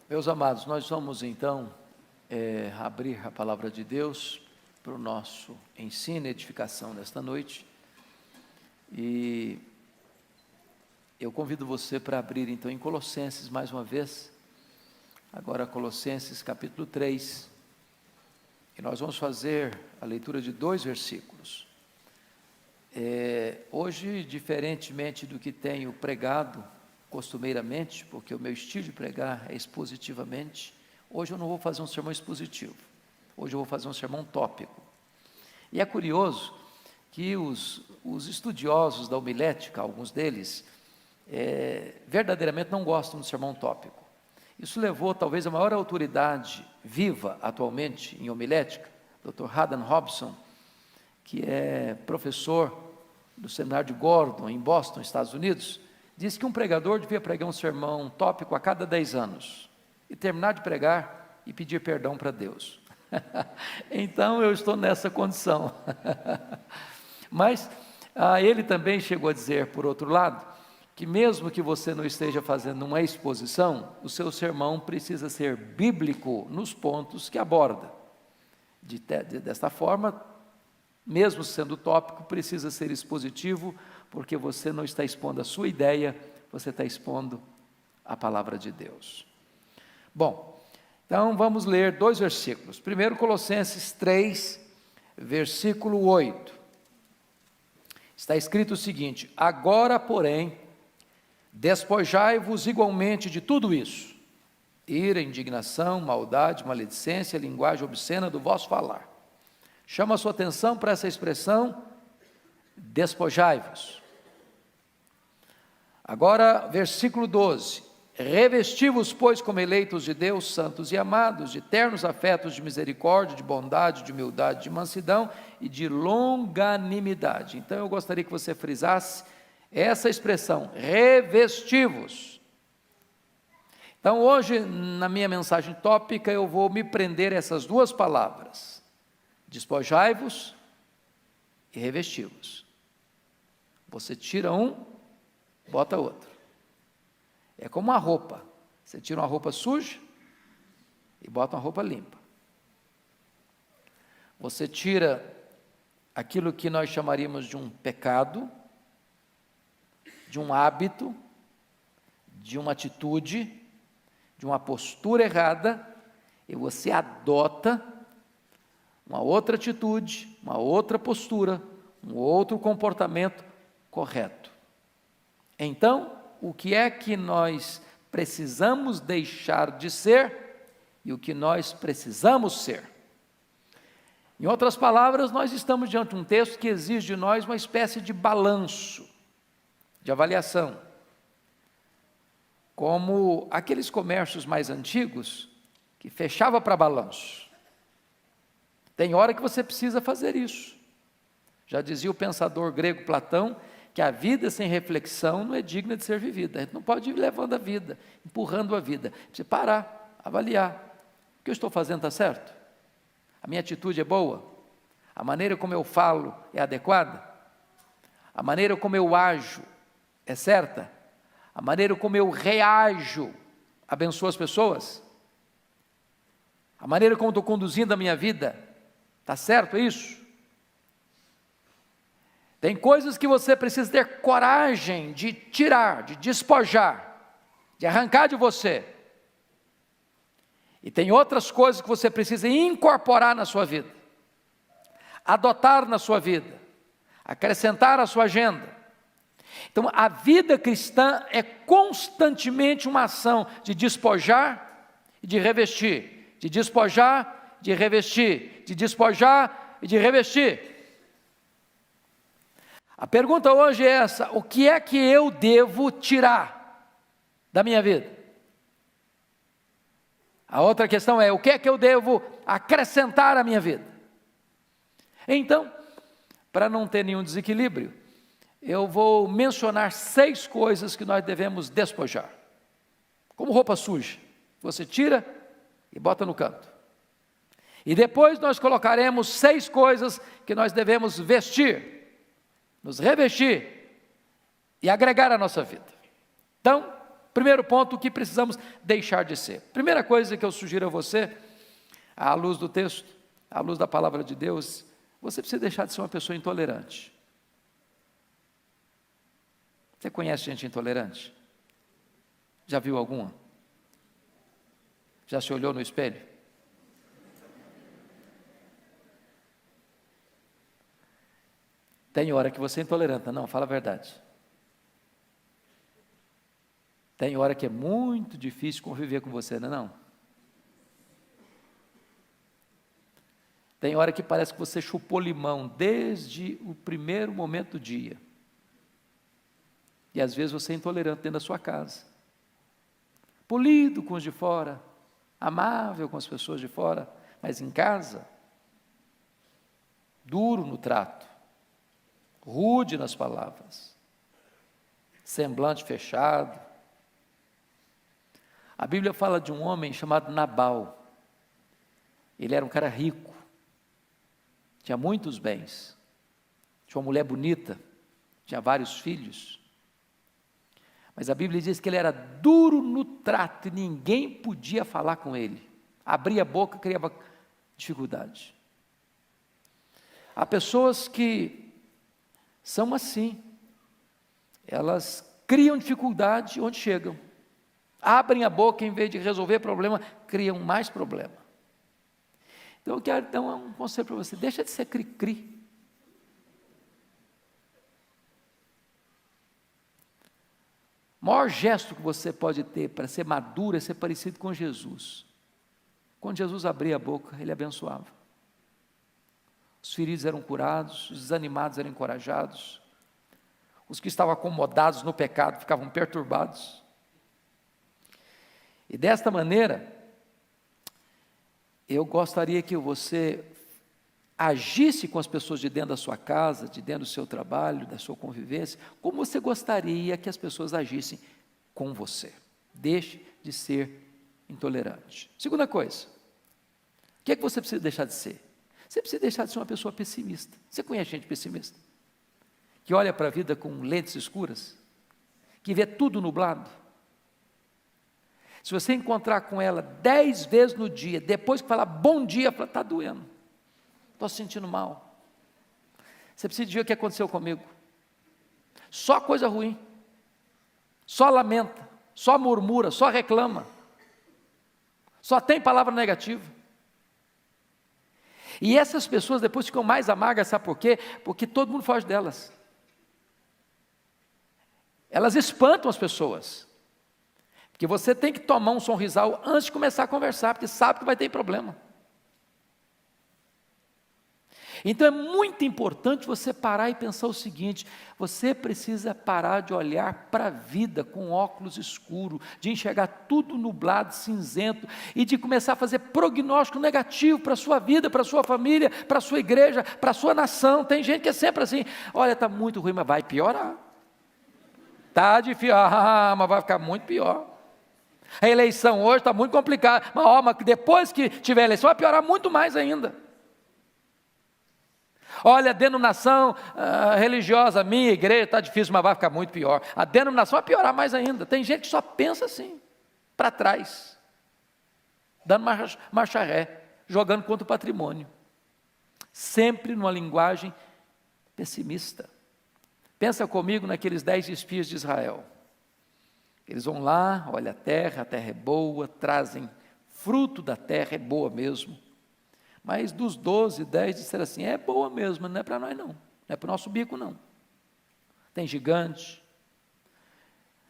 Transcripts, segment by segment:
Meus amados, nós vamos então abrir a palavra de Deus para o nosso ensino e edificação nesta noite. E eu convido você para abrir então em Colossenses mais uma vez, agora Colossenses capítulo 3, e nós vamos fazer a leitura de 2 versículos. Hoje, diferentemente do que tenho pregado costumeiramente, porque o meu estilo de pregar é expositivamente, hoje eu não vou fazer um sermão expositivo, hoje eu vou fazer um sermão tópico. E é curioso que os estudiosos da homilética, alguns deles, verdadeiramente não gostam do sermão tópico. Isso levou talvez a maior autoridade viva atualmente em homilética, Dr. Haddon Robson, que é professor do seminário de Gordon, em Boston, Estados Unidos, diz que um pregador devia pregar um sermão tópico a cada 10 anos, e terminar de pregar e pedir perdão para Deus. Então eu estou nessa condição. Mas ele também chegou a dizer, por outro lado, que mesmo que você não esteja fazendo uma exposição, o seu sermão precisa ser bíblico nos pontos que aborda. Desta forma, mesmo sendo tópico, precisa ser expositivo, porque você não está expondo a sua ideia, você está expondo a palavra de Deus. Bom, então vamos ler 2 versículos. Primeiro, Colossenses 3, versículo 8. Está escrito o seguinte: agora, porém, despojai-vos igualmente de tudo isso: ira, indignação, maldade, maledicência, linguagem obscena do vosso falar. Chama a sua atenção para essa expressão, despojai-vos. Agora, versículo 12: revesti-vos, pois, como eleitos de Deus, santos e amados, de ternos afetos de misericórdia, de bondade, de humildade, de mansidão e de longanimidade. Então eu gostaria que você frisasse essa expressão, revesti-vos. Então hoje, na minha mensagem tópica, eu vou me prender a essas 2 palavras: despojai-vos e revesti-vos. Você tira um, bota outro. É como uma roupa, você tira uma roupa suja e bota uma roupa limpa. Você tira aquilo que nós chamaríamos de um pecado, de um hábito, de uma atitude, de uma postura errada, e você adota uma outra atitude, uma outra postura, um outro comportamento correto. Então, o que é que nós precisamos deixar de ser e o que nós precisamos ser? Em outras palavras, nós estamos diante de um texto que exige de nós uma espécie de balanço, de avaliação, como aqueles comércios mais antigos que fechava para balanço. Tem hora que você precisa fazer isso. Já dizia o pensador grego Platão, que a vida sem reflexão não é digna de ser vivida. A gente não pode ir levando a vida, empurrando a vida. Precisa parar, avaliar. O que eu estou fazendo está certo? A minha atitude é boa? A maneira como eu falo é adequada? A maneira como eu ajo é certa? A maneira como eu reajo abençoa as pessoas? A maneira como estou conduzindo a minha vida, está certo isso? Tem coisas que você precisa ter coragem de tirar, de despojar, de arrancar de você. E tem outras coisas que você precisa incorporar na sua vida, adotar na sua vida, acrescentar à sua agenda. Então, a vida cristã é constantemente uma ação de despojar e de revestir, de despojar, de revestir, de despojar e de revestir. A pergunta hoje é essa: o que é que eu devo tirar da minha vida? A outra questão é: o que é que eu devo acrescentar à minha vida? Então, para não ter nenhum desequilíbrio, eu vou mencionar 6 coisas que nós devemos despojar. Como roupa suja, você tira e bota no canto. E depois nós colocaremos 6 coisas que nós devemos vestir, nos revestir e agregar à nossa vida. Então, Primeiro ponto, o que precisamos deixar de ser. Primeira coisa que eu sugiro a você, à luz do texto, à luz da palavra de Deus, você precisa deixar de ser uma pessoa intolerante. Você conhece gente intolerante? Já viu alguma? Já se olhou no espelho? Tem hora que você é intolerante, não, fala a verdade. Tem hora que é muito difícil conviver com você, não é não? Tem hora que parece que você chupou limão desde o primeiro momento do dia. E às vezes você é intolerante dentro da sua casa. Polido com os de fora, amável com as pessoas de fora, mas em casa, duro no trato, rude nas palavras, semblante fechado. A Bíblia fala de um homem chamado Nabal. Ele era um cara rico, tinha muitos bens, tinha uma mulher bonita, tinha vários filhos. Mas a Bíblia diz que ele era duro no trato e ninguém podia falar com ele. Abria a boca, criava dificuldade. Há pessoas que são assim, elas criam dificuldade onde chegam. Abrem a boca, em vez de resolver problema, criam mais problema. Então eu quero dar um conselho para você, deixa de ser cri-cri. O maior gesto que você pode ter para ser maduro é ser parecido com Jesus. Quando Jesus abria a boca, ele abençoava. Os feridos eram curados, os desanimados eram encorajados, os que estavam acomodados no pecado ficavam perturbados. E desta maneira, eu gostaria que você agisse com as pessoas de dentro da sua casa, de dentro do seu trabalho, da sua convivência, como você gostaria que as pessoas agissem com você. Deixe de ser intolerante. Segunda coisa, o que é que você precisa deixar de ser? Você precisa deixar de ser uma pessoa pessimista. Você conhece gente pessimista? Que olha para a vida com lentes escuras? Que vê tudo nublado? Se você encontrar com ela 10 vezes no dia, depois que falar bom dia, fala, está doendo, estou sentindo mal. Você precisa dizer o que aconteceu comigo. Só coisa ruim, só lamenta, só murmura, só reclama, só tem palavra negativa. E essas pessoas depois ficam mais amargas, sabe por quê? Porque todo mundo foge delas. Elas espantam as pessoas. Porque você tem que tomar um sorrisal antes de começar a conversar, porque sabe que vai ter problema. Então é muito importante você parar e pensar o seguinte: você precisa parar de olhar para a vida com óculos escuros, de enxergar tudo nublado, cinzento, e de começar a fazer prognóstico negativo para a sua vida, para a sua família, para a sua igreja, para a sua nação. Tem gente que é sempre assim: olha, está muito ruim, mas vai piorar. Está difícil, mas vai ficar muito pior. A eleição hoje está muito complicada, mas depois que tiver eleição vai piorar muito mais ainda. Olha, a denominação religiosa, minha igreja está difícil, mas vai ficar muito pior. A denominação vai piorar mais ainda. Tem gente que só pensa assim, para trás, dando marcha ré, jogando contra o patrimônio, sempre numa linguagem pessimista. Pensa comigo naqueles 10 espias de Israel. Eles vão lá, olha a terra é boa, trazem fruto da terra, é boa mesmo. Mas dos 12, 10 disseram assim, é boa mesmo, não é para nós não, não é para o nosso bico não. Tem gigante.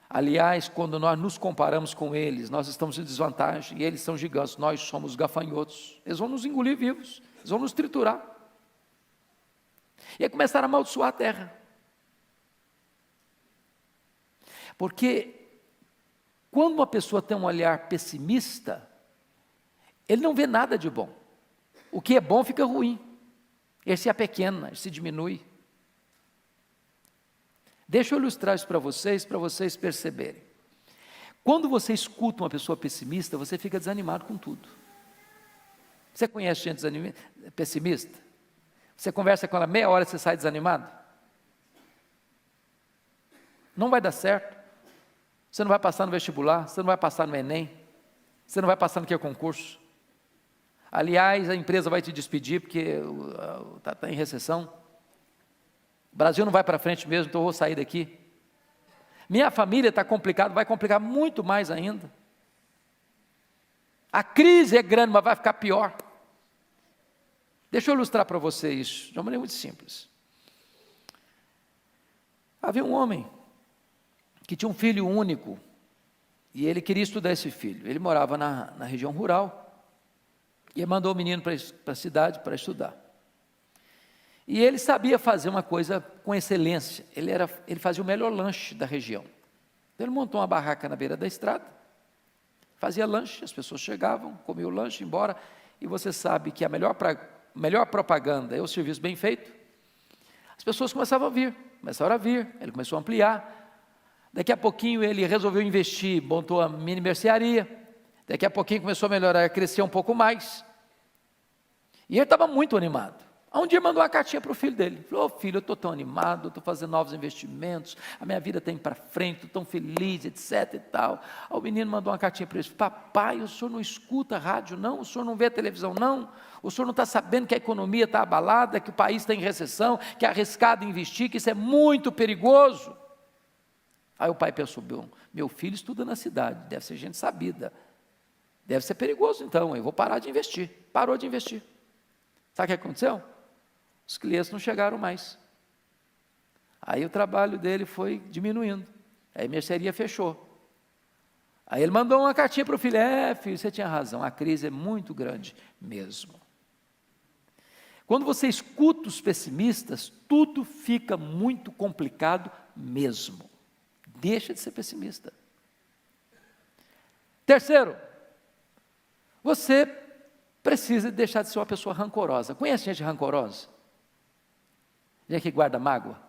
Aliás, quando nós nos comparamos com eles, nós estamos em desvantagem, e eles são gigantes, nós somos gafanhotos. Eles vão nos engolir vivos, eles vão nos triturar. E aí começaram a amaldiçoar a terra. Porque quando uma pessoa tem um olhar pessimista, ele não vê nada de bom. O que é bom fica ruim. Ele se apequena, ele se diminui. Deixa eu ilustrar isso para vocês perceberem. Quando você escuta uma pessoa pessimista, você fica desanimado com tudo. Você conhece gente pessimista? Você conversa com ela meia hora e você sai desanimado? Não vai dar certo. Você não vai passar no vestibular, você não vai passar no Enem, você não vai passar no que é concurso. Aliás, a empresa vai te despedir porque está em recessão. O Brasil não vai para frente mesmo, então eu vou sair daqui. Minha família está complicada, vai complicar muito mais ainda. A crise é grande, mas vai ficar pior. Deixa eu ilustrar para você isso, de uma maneira muito simples. Havia um homem que tinha um filho único, e ele queria estudar esse filho. Ele morava na região rural, e ele mandou o menino para a cidade para estudar. E ele sabia fazer uma coisa com excelência, ele fazia o melhor lanche da região. Então, ele montou uma barraca na beira da estrada, fazia lanche, as pessoas chegavam, comiam o lanche, iam embora, e você sabe que a melhor propaganda é o serviço bem feito. As pessoas começaram a vir, ele começou a ampliar. Daqui a pouquinho ele resolveu investir, montou a mini mercearia. Daqui a pouquinho começou a melhorar, a crescer um pouco mais. E ele estava muito animado. Um dia mandou uma cartinha para o filho dele. Falou: filho, eu estou tão animado, estou fazendo novos investimentos, a minha vida está indo para frente, estou tão feliz, etc e tal. Aí o menino mandou uma cartinha para ele: papai, o senhor não escuta rádio não? O senhor não vê televisão não? O senhor não está sabendo que a economia está abalada, que o país está em recessão, que é arriscado investir, que isso é muito perigoso? Aí o pai pensou: meu filho estuda na cidade, deve ser gente sabida, deve ser perigoso então, eu vou parar de investir. Parou de investir. Sabe o que aconteceu? Os clientes não chegaram mais. Aí o trabalho dele foi diminuindo. Aí a mercearia fechou. Aí ele mandou uma cartinha para o filho: filho, você tinha razão, a crise é muito grande mesmo. Quando você escuta os pessimistas, tudo fica muito complicado mesmo. Deixa de ser pessimista. Terceiro, você precisa deixar de ser uma pessoa rancorosa. Conhece gente rancorosa? Gente que guarda mágoa,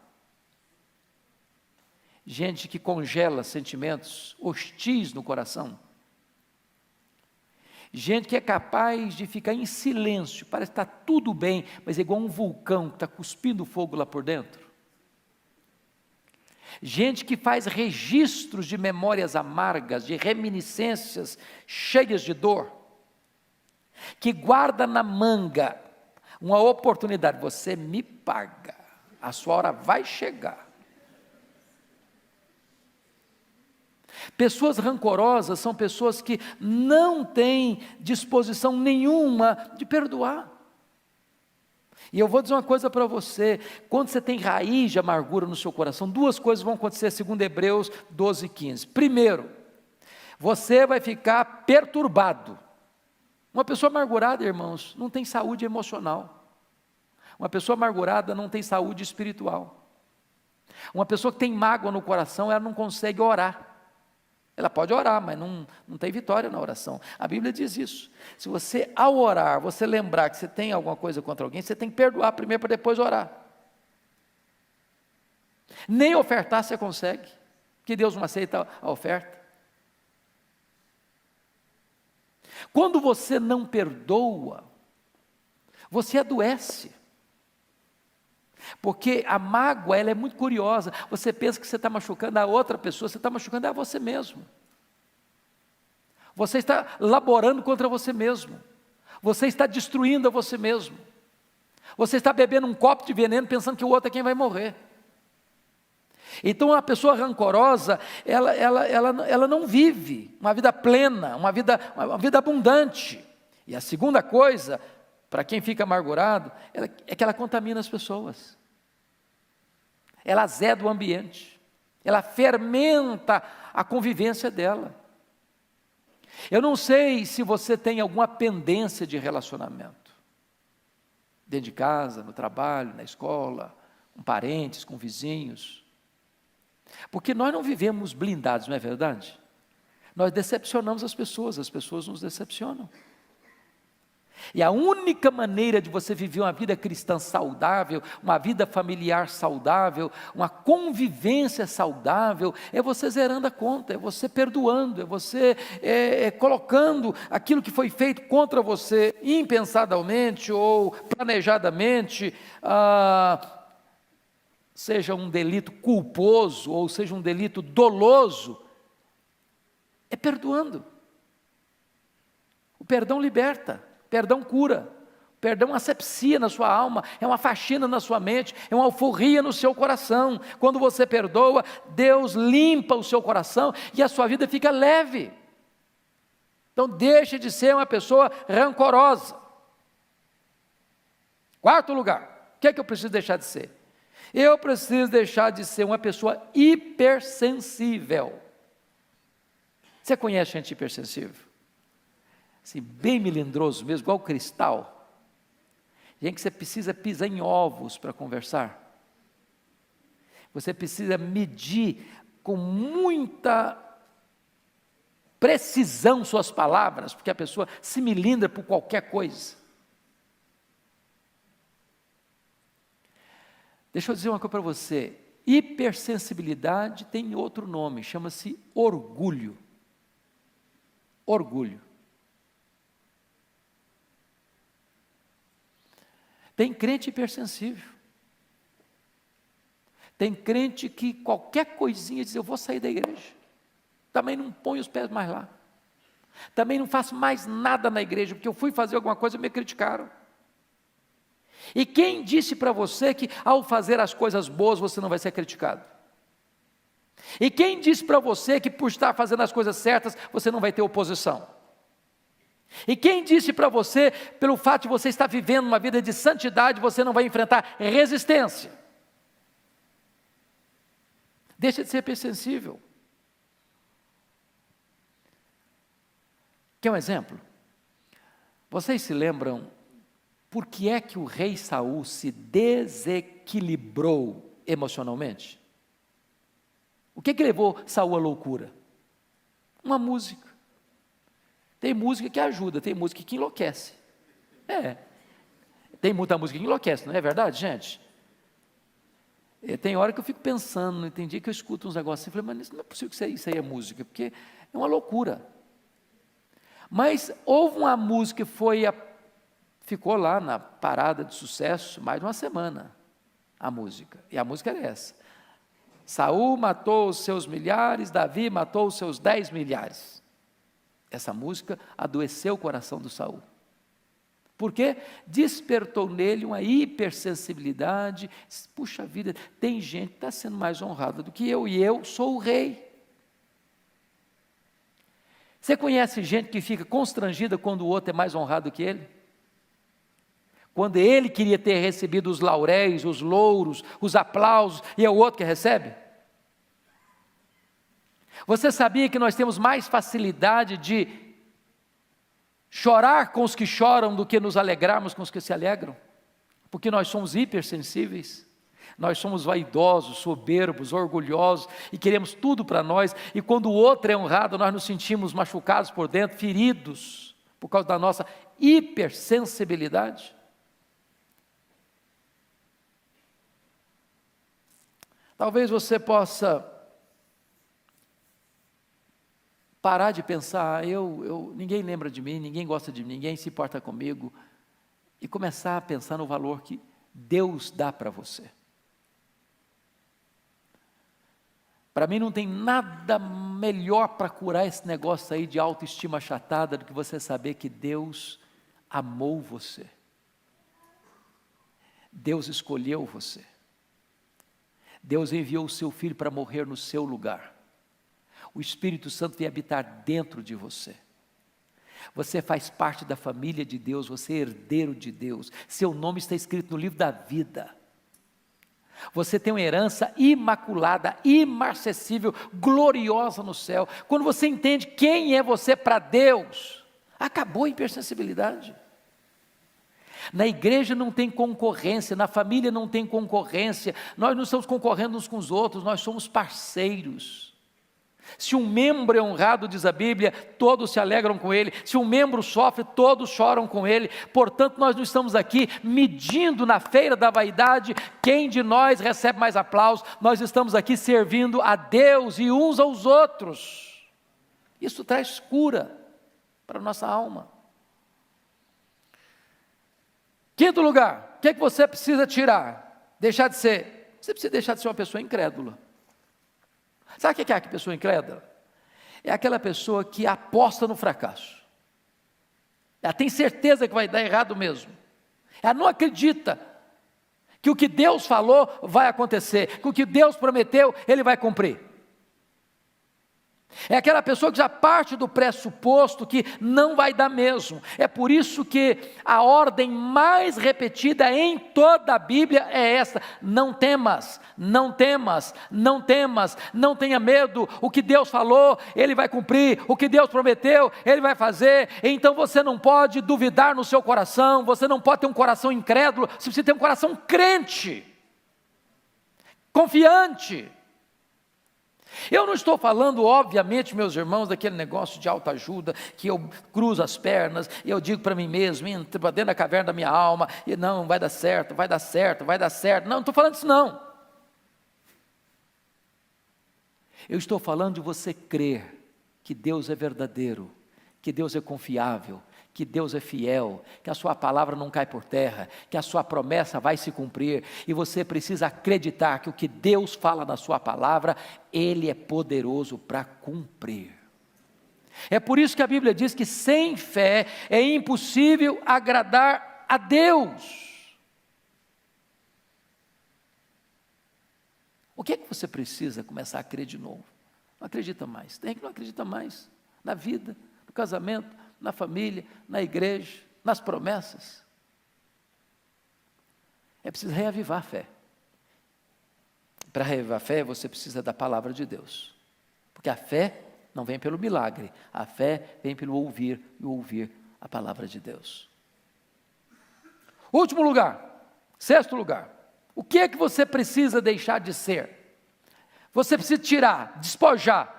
gente que congela sentimentos hostis no coração, gente que é capaz de ficar em silêncio, parece que está tudo bem, mas é igual um vulcão que está cuspindo fogo lá por dentro. Gente que faz registros de memórias amargas, de reminiscências cheias de dor, que guarda na manga uma oportunidade: você me paga, a sua hora vai chegar. Pessoas rancorosas são pessoas que não têm disposição nenhuma de perdoar. E eu vou dizer uma coisa para você: quando você tem raiz de amargura no seu coração, duas coisas vão acontecer segundo Hebreus 12:15. Primeiro, você vai ficar perturbado. Uma pessoa amargurada, irmãos, não tem saúde emocional. Uma pessoa amargurada não tem saúde espiritual. Uma pessoa que tem mágoa no coração, ela não consegue orar. Ela pode orar, mas não tem vitória na oração. A Bíblia diz isso. Se você, ao orar, você lembrar que você tem alguma coisa contra alguém, você tem que perdoar primeiro para depois orar. Nem ofertar você consegue, porque Deus não aceita a oferta. Quando você não perdoa, você adoece. Porque a mágoa, ela é muito curiosa. Você pensa que você está machucando a outra pessoa, você está machucando a você mesmo. Você está laborando contra você mesmo. Você está destruindo a você mesmo. Você está bebendo um copo de veneno pensando que o outro é quem vai morrer. Então a pessoa rancorosa, ela não vive uma vida plena, uma vida abundante. E a segunda coisa, para quem fica amargurado, é que ela contamina as pessoas. Ela azeda o ambiente. Ela fermenta a convivência dela. Eu não sei se você tem alguma pendência de relacionamento. Dentro de casa, no trabalho, na escola, com parentes, com vizinhos. Porque nós não vivemos blindados, não é verdade? Nós decepcionamos as pessoas nos decepcionam. E a única maneira de você viver uma vida cristã saudável, uma vida familiar saudável, uma convivência saudável, é você zerando a conta, é você perdoando, é você colocando aquilo que foi feito contra você, impensadamente ou planejadamente, seja um delito culposo ou seja um delito doloso, É perdoando. O perdão liberta, o perdão cura, o perdão asepsia na sua alma, é uma faxina na sua mente, é uma alforria no seu coração. Quando você perdoa, Deus limpa o seu coração e a sua vida fica leve. Então deixe de ser uma pessoa rancorosa. Quarto lugar, o que é que eu preciso deixar de ser? Eu preciso deixar de ser uma pessoa hipersensível. Você conhece gente hipersensível? Assim, bem melindroso mesmo, igual cristal. Gente que você precisa pisar em ovos para conversar. Você precisa medir com muita precisão suas palavras, porque a pessoa se melindra por qualquer coisa. Deixa eu dizer uma coisa para você, hipersensibilidade tem outro nome, chama-se orgulho. Orgulho. Tem crente hipersensível. Tem crente que qualquer coisinha diz, eu vou sair da igreja. Também não ponho os pés mais lá. Também não faço mais nada na igreja, porque eu fui fazer alguma coisa e me criticaram. E quem disse para você que ao fazer as coisas boas você não vai ser criticado? E quem disse para você que por estar fazendo as coisas certas você não vai ter oposição? E quem disse para você, pelo fato de você estar vivendo uma vida de santidade, você não vai enfrentar resistência? Deixa de ser hipersensível. Quer um exemplo? Vocês se lembram por que é que o rei Saul se desequilibrou emocionalmente? O que levou Saul à loucura? Uma música. Tem música que ajuda, tem música que enlouquece. Tem muita música que enlouquece, não é verdade, gente? Tem hora que eu fico pensando, tem dia que eu escuto uns negócios assim, falei, mas não é possível que isso aí é música, porque é uma loucura. Mas houve uma música que ficou lá na parada de sucesso mais de uma semana, a música, e a música era essa: Saul matou os seus milhares, Davi matou os seus 10 milhares. Essa música adoeceu o coração do Saul. Por quê? Despertou nele uma hipersensibilidade. Puxa vida, tem gente que está sendo mais honrada do que eu, e eu sou o rei. Você conhece gente que fica constrangida quando o outro é mais honrado que ele? Quando ele queria ter recebido os lauréis, os louros, os aplausos, e é o outro que recebe? Você sabia que nós temos mais facilidade de chorar com os que choram do que nos alegrarmos com os que se alegram? Porque nós somos hipersensíveis, nós somos vaidosos, soberbos, orgulhosos e queremos tudo para nós, e quando o outro é honrado, nós nos sentimos machucados por dentro, feridos, por causa da nossa hipersensibilidade. Talvez você possa parar de pensar, ninguém lembra de mim, ninguém gosta de mim, ninguém se importa comigo, e começar a pensar no valor que Deus dá para você. Para mim não tem nada melhor para curar esse negócio aí de autoestima achatada do que você saber que Deus amou você. Deus escolheu você. Deus enviou o seu Filho para morrer no seu lugar. O Espírito Santo vem habitar dentro de você. Você faz parte da família de Deus, você é herdeiro de Deus. Seu nome está escrito no livro da vida. Você tem uma herança imaculada, imarcessível, gloriosa no céu. Quando você entende quem é você para Deus, acabou a hipersensibilidade. Na igreja não tem concorrência, na família não tem concorrência, nós não estamos concorrendo uns com os outros, nós somos parceiros. Se um membro é honrado, diz a Bíblia, todos se alegram com ele. Se um membro sofre, todos choram com ele. Portanto, nós não estamos aqui medindo na feira da vaidade quem de nós recebe mais aplausos. Nós estamos aqui servindo a Deus e uns aos outros. Isso traz cura para a nossa alma. Quinto lugar, o que você precisa tirar? Deixar de ser. Você precisa deixar de ser uma pessoa incrédula. Sabe o que é a pessoa incrédula? é aquela pessoa que aposta no fracasso. Ela tem certeza que vai dar errado mesmo. Ela não acredita que o que Deus falou vai acontecer, que o que Deus prometeu, Ele vai cumprir. É aquela pessoa que já parte do pressuposto que não vai dar mesmo. É por isso que a ordem mais repetida em toda a Bíblia é essa: não temas, não temas, não temas, não tenha medo. O que Deus falou, Ele vai cumprir. O que Deus prometeu, Ele vai fazer. Então você não pode duvidar no seu coração, você não pode ter um coração incrédulo, você precisa ter um coração crente, confiante. Eu não estou falando, obviamente, meus irmãos, daquele negócio de autoajuda, que eu cruzo as pernas, e eu digo para mim mesmo, entro para dentro da caverna da minha alma, e não, vai dar certo, vai dar certo, vai dar certo. Não, não estou falando disso não. Eu estou falando de você crer que Deus é verdadeiro, que Deus é confiável, que Deus é fiel, que a sua palavra não cai por terra, que a sua promessa vai se cumprir, e você precisa acreditar que o que Deus fala na sua palavra, Ele é poderoso para cumprir. É por isso que a Bíblia diz que sem fé é impossível agradar a Deus. O que é que você precisa começar a crer de novo? Não acredita mais, tem que não acredita mais, na vida, no casamento, na família, na igreja, nas promessas. É preciso reavivar a fé. Para reavivar a fé, você precisa da palavra de Deus. Porque a fé não vem pelo milagre, a fé vem pelo ouvir e ouvir a palavra de Deus. Último lugar, sexto lugar. O que é que você precisa deixar de ser? Você precisa tirar, despojar.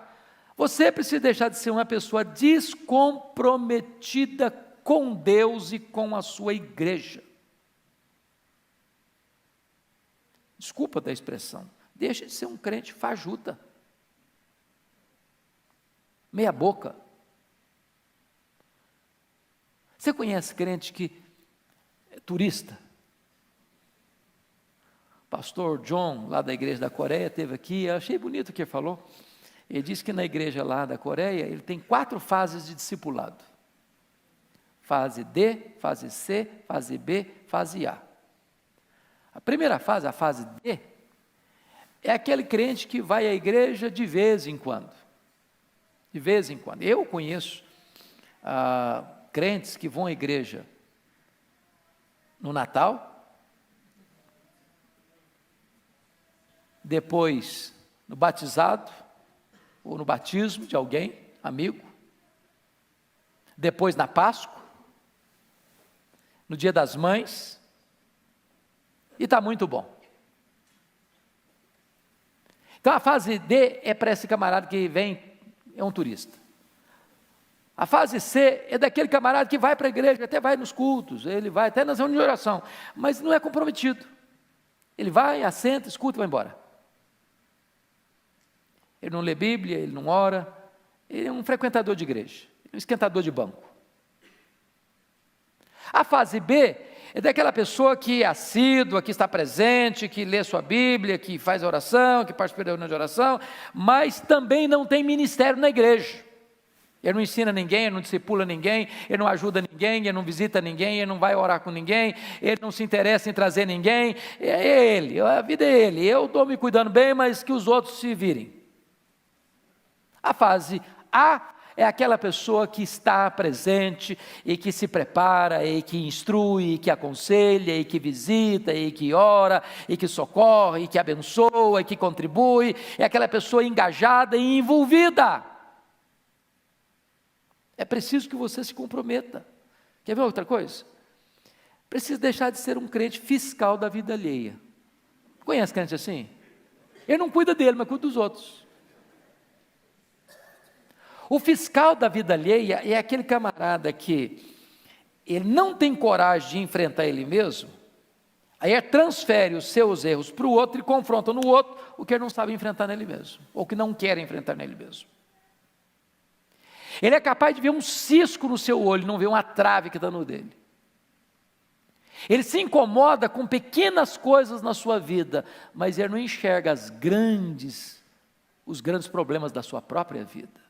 Você precisa deixar de ser uma pessoa descomprometida com Deus e com a sua igreja. Desculpa da expressão, deixa de ser um crente fajuta, meia boca. Você conhece crente que é turista? O pastor John, lá da igreja da Coreia, esteve aqui, eu achei bonito o que ele falou. Ele disse que na igreja lá da Coreia, ele tem 4 fases de discipulado. Fase D, fase C, fase B, fase A. A primeira fase, a fase D, é aquele crente que vai à igreja de vez em quando. De vez em quando. Eu conheço crentes que vão à igreja no Natal, depois no batizado, ou no batismo de alguém, amigo, depois na Páscoa, no Dia das Mães, e está muito bom. Então a fase D é para esse camarada que vem, é um turista. A fase C é daquele camarada que vai para a igreja, até vai nos cultos, ele vai até nas reuniões de oração, mas não é comprometido. Ele vai, assenta, escuta e vai embora. Ele não lê Bíblia, ele não ora, ele é um frequentador de igreja, um esquentador de banco. A fase B é daquela pessoa que é assídua, que está presente, que lê sua Bíblia, que faz oração, que participa da reunião de oração, mas também não tem ministério na igreja. Ele não ensina ninguém, ele não discipula ninguém, ele não ajuda ninguém, ele não visita ninguém, ele não vai orar com ninguém, ele não se interessa em trazer ninguém. É ele, a vida é ele, eu estou me cuidando bem, mas que os outros se virem. A fase A é aquela pessoa que está presente e que se prepara, e que instrui, e que aconselha, e que visita, e que ora, e que socorre, e que abençoa, e que contribui. É aquela pessoa engajada e envolvida. É preciso que você se comprometa. Quer ver outra coisa? Precisa deixar de ser um crente fiscal da vida alheia. Conhece crente assim? Ele não cuida dele, mas cuida dos outros. O fiscal da vida alheia é aquele camarada que ele não tem coragem de enfrentar ele mesmo, aí ele transfere os seus erros para o outro e confronta no outro o que ele não sabe enfrentar nele mesmo, ou que não quer enfrentar nele mesmo. Ele é capaz de ver um cisco no seu olho, não ver uma trave que está no dele. Ele se incomoda com pequenas coisas na sua vida, mas ele não enxerga os grandes problemas da sua própria vida.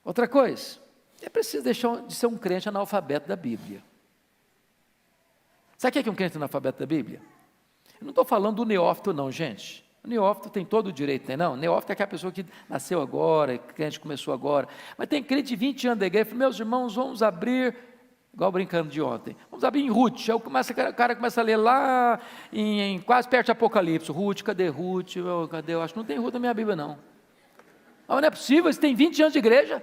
Outra coisa, é preciso deixar de ser um crente analfabeto da Bíblia. Sabe o que é um crente analfabeto da Bíblia? Eu não estou falando do neófito não, gente. O neófito tem todo o direito, tem não? O neófito é aquela pessoa que nasceu agora, que crente começou agora. Mas tem crente de 20 anos da igreja, fala, meus irmãos, vamos abrir, igual brincando de ontem, vamos abrir em Ruth. Aí o cara começa a ler lá, quase perto de Apocalipse. Ruth, cadê Ruth? Cadê? Eu acho que não tem Ruth na minha Bíblia não. Mas não é possível, você tem 20 anos de igreja.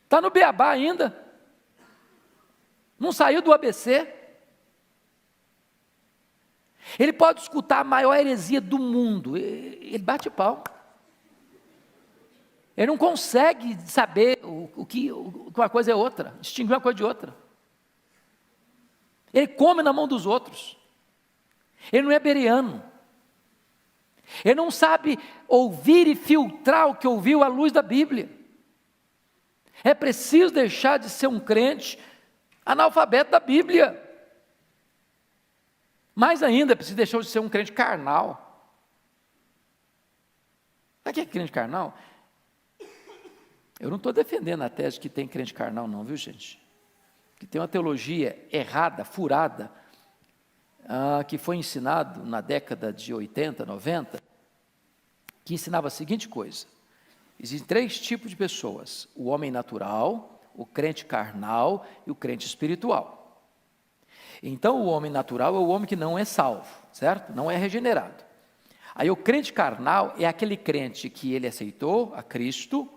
Está no beabá ainda. Não saiu do ABC. Ele pode escutar a maior heresia do mundo, ele bate pau. Ele não consegue saber o que uma coisa é outra, distinguir uma coisa de outra. Ele come na mão dos outros. Ele não é bereano. Ele não sabe ouvir e filtrar o que ouviu à luz da Bíblia. É preciso deixar de ser um crente analfabeto da Bíblia. Mais ainda, é preciso deixar de ser um crente carnal. Sabe o que é crente carnal? Eu não estou defendendo a tese que tem crente carnal não, viu gente? Que tem uma teologia errada, furada, que foi ensinado na década de 80, 90, que ensinava a seguinte coisa: existem 3 tipos de pessoas: o homem natural, o crente carnal e o crente espiritual. Então o homem natural é o homem que não é salvo, certo? Não é regenerado. Aí o crente carnal é aquele crente que ele aceitou a Cristo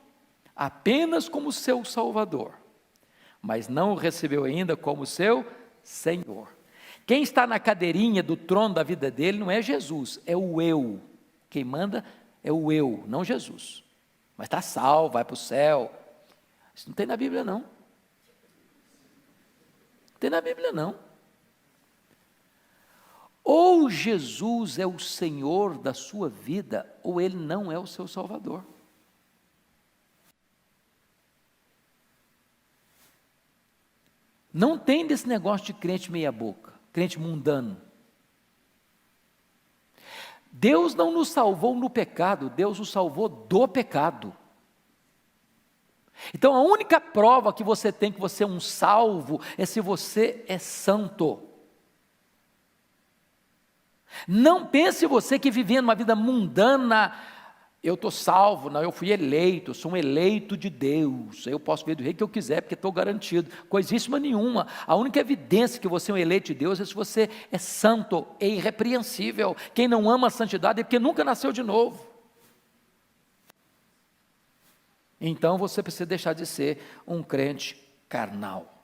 apenas como seu Salvador, mas não o recebeu ainda como seu Senhor. Quem está na cadeirinha do trono da vida dele não é Jesus, é o eu. Quem manda é o eu, não Jesus. Mas está salvo, vai para o céu. Isso não tem na Bíblia não. Não tem na Bíblia não. Ou Jesus é o Senhor da sua vida, ou Ele não é o seu Salvador. Não tem desse negócio de crente meia boca, crente mundano. Deus não nos salvou no pecado, Deus nos salvou do pecado. Então a única prova que você tem que você é um salvo é se você é santo. Não pense você que vivendo uma vida mundana, eu estou salvo, não, eu fui eleito, eu sou um eleito de Deus, eu posso ver do jeito que eu quiser, porque estou garantido, coisíssima nenhuma. A única evidência que você é um eleito de Deus é se você é santo, é irrepreensível. Quem não ama a santidade é porque nunca nasceu de novo. Então você precisa deixar de ser um crente carnal.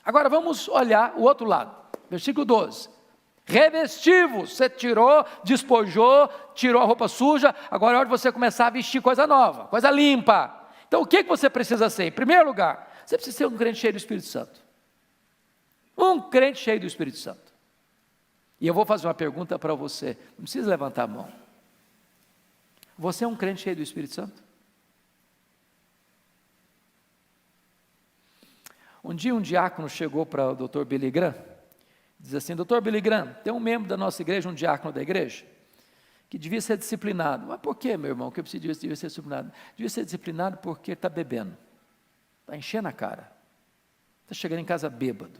Agora vamos olhar o outro lado, versículo 12. Revestivos, você tirou, despojou, tirou a roupa suja, agora é hora de você começar a vestir coisa nova, coisa limpa. Então o que você precisa ser? Em primeiro lugar, você precisa ser um crente cheio do Espírito Santo. Um crente cheio do Espírito Santo. E eu vou fazer uma pergunta para você, não precisa levantar a mão. Você é um crente cheio do Espírito Santo? Um dia um diácono chegou para o Dr. Billy Graham, diz assim: Dr. Billy Graham, tem um membro da nossa igreja, um diácono da igreja, que devia ser disciplinado. Mas por que, meu irmão, que eu devia ser disciplinado? Devia ser disciplinado porque está bebendo, está enchendo a cara, está chegando em casa bêbado.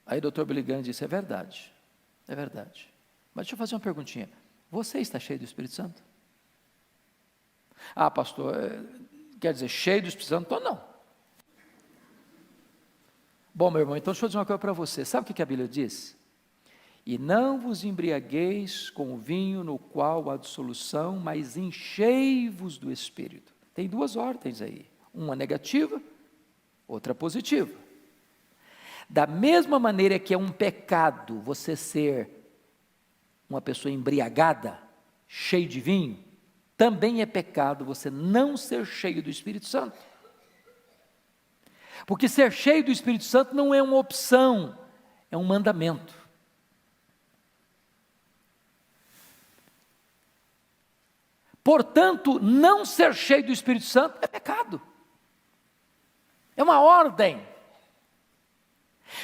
Aí o Dr. Billy Graham disse: é verdade, mas deixa eu fazer uma perguntinha, você está cheio do Espírito Santo? Ah, pastor, quer dizer, cheio do Espírito Santo? Então não. Bom, meu irmão, então deixa eu dizer uma coisa para você. Sabe o que a Bíblia diz? E não vos embriagueis com o vinho no qual há dissolução, mas enchei-vos do Espírito. Tem 2 ordens aí, uma negativa, outra positiva. Da mesma maneira que é um pecado você ser uma pessoa embriagada, cheio de vinho, também é pecado você não ser cheio do Espírito Santo. Porque ser cheio do Espírito Santo não é uma opção, é um mandamento. Portanto, não ser cheio do Espírito Santo é pecado. É uma ordem.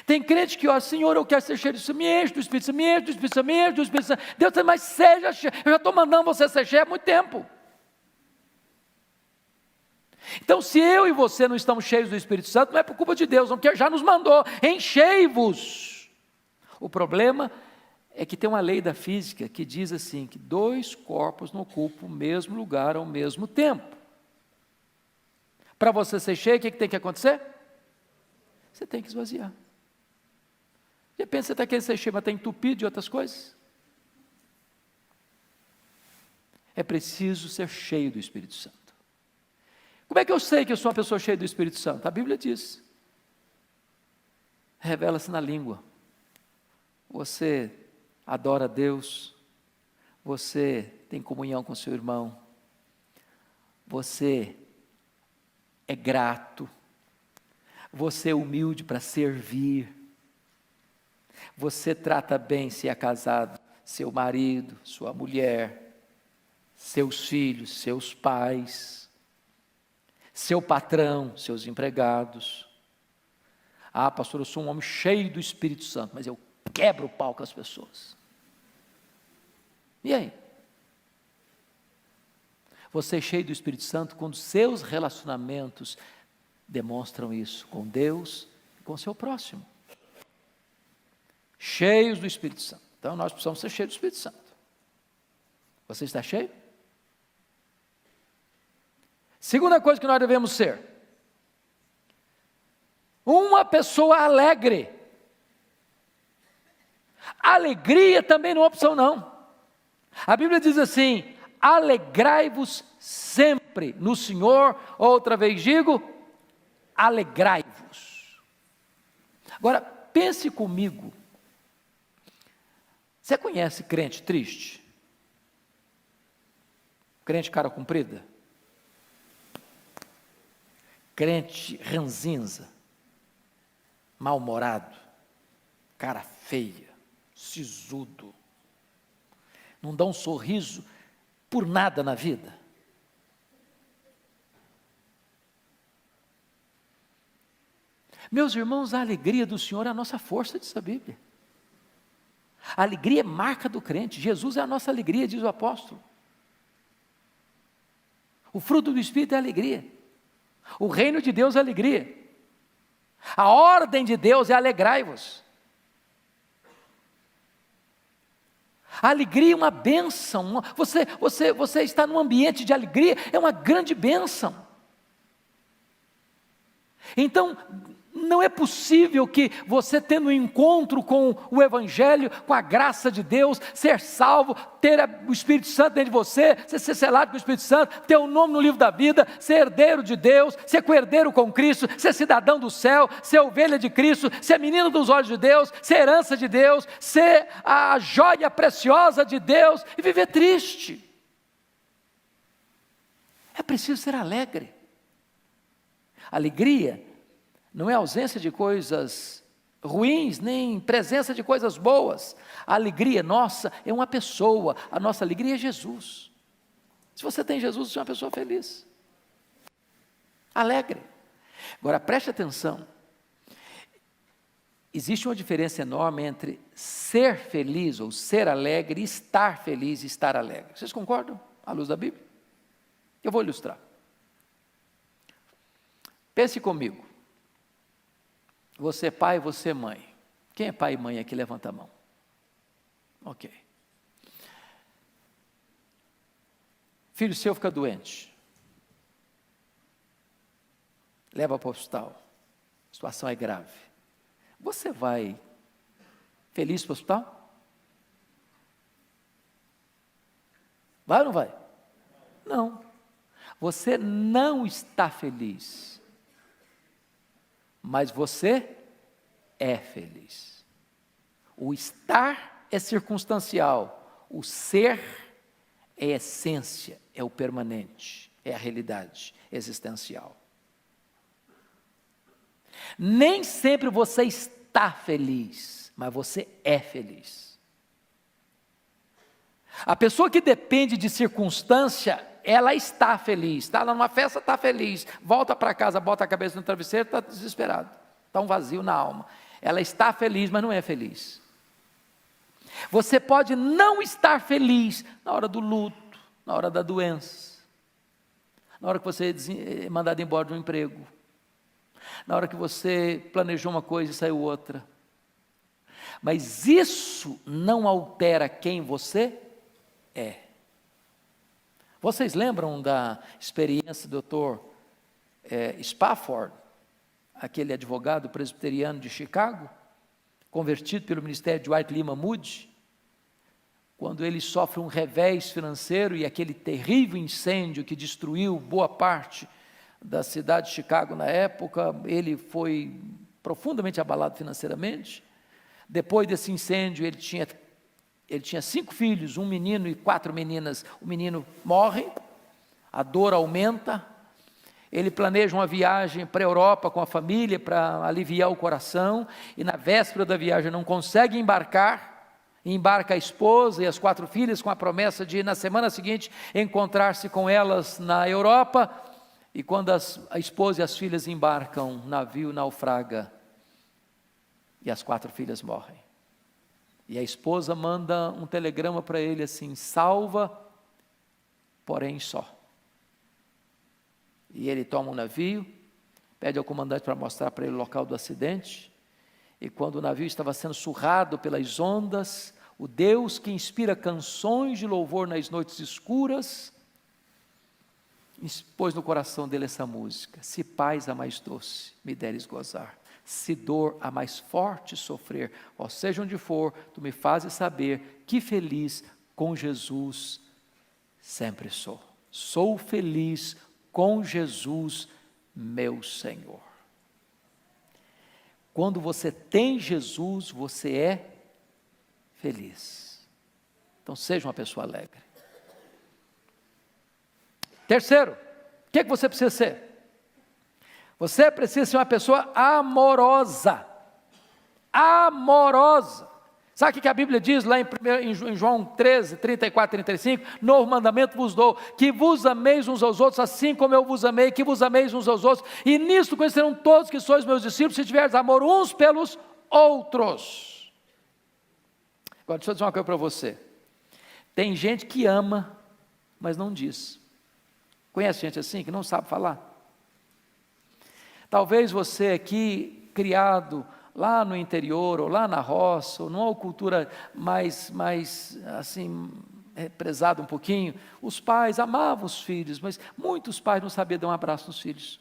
Tem crente que, ó, Senhor, eu quero ser cheio do Espírito, me enche do Espírito Santo, me enche do Espírito Santo, me enche do Espírito Santo. Deus diz, mas seja cheio, eu já estou mandando você ser cheio há muito tempo. Então, se eu e você não estamos cheios do Espírito Santo, não é por culpa de Deus, não, porque já nos mandou, enchei-vos. O problema é que tem uma lei da física que diz assim, que 2 corpos não ocupam o mesmo lugar ao mesmo tempo. Para você ser cheio, o que tem que acontecer? Você tem que esvaziar. De repente você está querendo ser cheio, mas está entupido de outras coisas. É preciso ser cheio do Espírito Santo. Como é que eu sei que eu sou uma pessoa cheia do Espírito Santo? A Bíblia diz. Revela-se na língua. Você adora a Deus. Você tem comunhão com seu irmão. Você é grato. Você é humilde para servir. Você trata bem, se é casado, seu marido, sua mulher, seus filhos, seus pais, seu patrão, seus empregados. Ah, pastor, eu sou um homem cheio do Espírito Santo, mas eu quebro o pau com as pessoas. E aí? Você é cheio do Espírito Santo quando seus relacionamentos demonstram isso com Deus e com o seu próximo. Cheios do Espírito Santo. Então nós precisamos ser cheios do Espírito Santo. Você está cheio? Segunda coisa que nós devemos ser: uma pessoa alegre. Alegria também não é opção não. A Bíblia diz assim: alegrai-vos sempre no Senhor. Outra vez digo, alegrai-vos. Agora, pense comigo. Você conhece crente triste? Crente cara comprida? Crente ranzinza? Mal-humorado? Cara feia? Sisudo? Não dá um sorriso por nada na vida? Meus irmãos, a alegria do Senhor é a nossa força, diz a Bíblia. A alegria é marca do crente. Jesus é a nossa alegria, diz o apóstolo. O fruto do Espírito é a alegria. O reino de Deus é a alegria. A ordem de Deus é alegrai-vos. A alegria é uma bênção. Você está num ambiente de alegria, é uma grande bênção. Então, não é possível que você, tendo um encontro com o Evangelho, com a graça de Deus, ser salvo, ter o Espírito Santo dentro de você, ser selado com o Espírito Santo, ter o nome no livro da vida, ser herdeiro de Deus, ser co-herdeiro com Cristo, ser cidadão do céu, ser ovelha de Cristo, ser menino dos olhos de Deus, ser herança de Deus, ser a joia preciosa de Deus e viver triste. É preciso ser alegre. Alegria não é ausência de coisas ruins, nem presença de coisas boas. A alegria nossa é uma pessoa, a nossa alegria é Jesus. Se você tem Jesus, você é uma pessoa feliz, alegre. Agora preste atenção, existe uma diferença enorme entre ser feliz ou ser alegre e estar feliz e estar alegre. Vocês concordam à luz da Bíblia? Eu vou ilustrar. Pense comigo. Você é pai, você é mãe. Quem é pai e mãe aqui? Levanta a mão. Ok. Filho seu fica doente. Leva para o hospital. A situação é grave. Você vai feliz para o hospital? Vai ou não vai? Não. Você não está feliz. Mas você é feliz. O estar é circunstancial, o ser é essência, é o permanente, é a realidade existencial. Nem sempre você está feliz, mas você é feliz. A pessoa que depende de circunstância, ela está feliz, está lá numa festa, está feliz, volta para casa, bota a cabeça no travesseiro, está desesperado, está um vazio na alma. ela está feliz, mas não é feliz. Você pode não estar feliz na hora do luto, na hora da doença, na hora que você é mandado embora de um emprego, na hora que você planejou uma coisa e saiu outra. Mas isso não altera quem você é. Vocês lembram da experiência do Dr. Spafford, aquele advogado presbiteriano de Chicago, convertido pelo ministério de Dwight Lyman Moody, quando ele sofre um revés financeiro e aquele terrível incêndio que destruiu boa parte da cidade de Chicago na época, ele foi profundamente abalado financeiramente. Depois desse incêndio, ele tinha 5 filhos, um menino e 4 meninas. O menino morre, a dor aumenta, ele planeja uma viagem para a Europa com a família para aliviar o coração, e na véspera da viagem não consegue embarca a esposa e as 4 filhas com a promessa de, na semana seguinte, encontrar-se com elas na Europa, e quando a esposa e as filhas embarcam, o navio naufraga, e as 4 filhas morrem. E a esposa manda um telegrama para ele assim: salva, porém só. E ele toma um navio, pede ao comandante para mostrar para ele o local do acidente, e quando o navio estava sendo surrado pelas ondas, o Deus que inspira canções de louvor nas noites escuras, pôs no coração dele essa música: se paz a mais doce me deres gozar, se dor a mais forte sofrer, ó seja onde for, tu me fazes saber que feliz com Jesus sempre sou. Sou feliz com Jesus, meu Senhor. Quando você tem Jesus, você é feliz. Então seja uma pessoa alegre. Terceiro, o que você precisa ser? Você precisa ser uma pessoa amorosa. Amorosa. Sabe o que a Bíblia diz lá em João 13, 34, 35? Novo mandamento vos dou, que vos ameis uns aos outros, assim como eu vos amei, que vos ameis uns aos outros. E nisto conhecerão todos que sois meus discípulos, se tiverdes amor uns pelos outros. Agora deixa eu dizer uma coisa para você. Tem gente que ama, mas não diz. Conhece gente assim, que não sabe falar? Talvez você aqui, criado lá no interior, ou lá na roça, ou numa cultura mais assim, prezada um pouquinho, os pais amavam os filhos, mas muitos pais não sabiam dar um abraço nos filhos.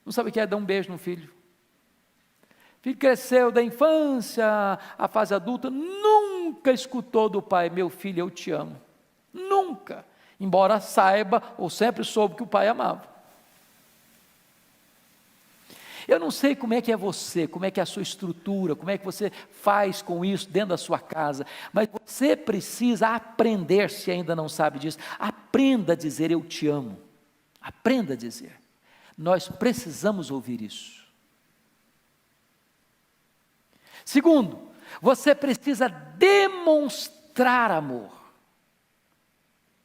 Não sabiam o que é dar um beijo no filho. O filho cresceu da infância à fase adulta, nunca escutou do pai: meu filho, eu te amo. Nunca. Embora saiba, ou sempre soube que o pai amava. Eu não sei como é que é você, como é que é a sua estrutura, como é que você faz com isso dentro da sua casa, mas você precisa aprender, se ainda não sabe disso, aprenda a dizer eu te amo, aprenda a dizer. Nós precisamos ouvir isso. Segundo, você precisa demonstrar amor,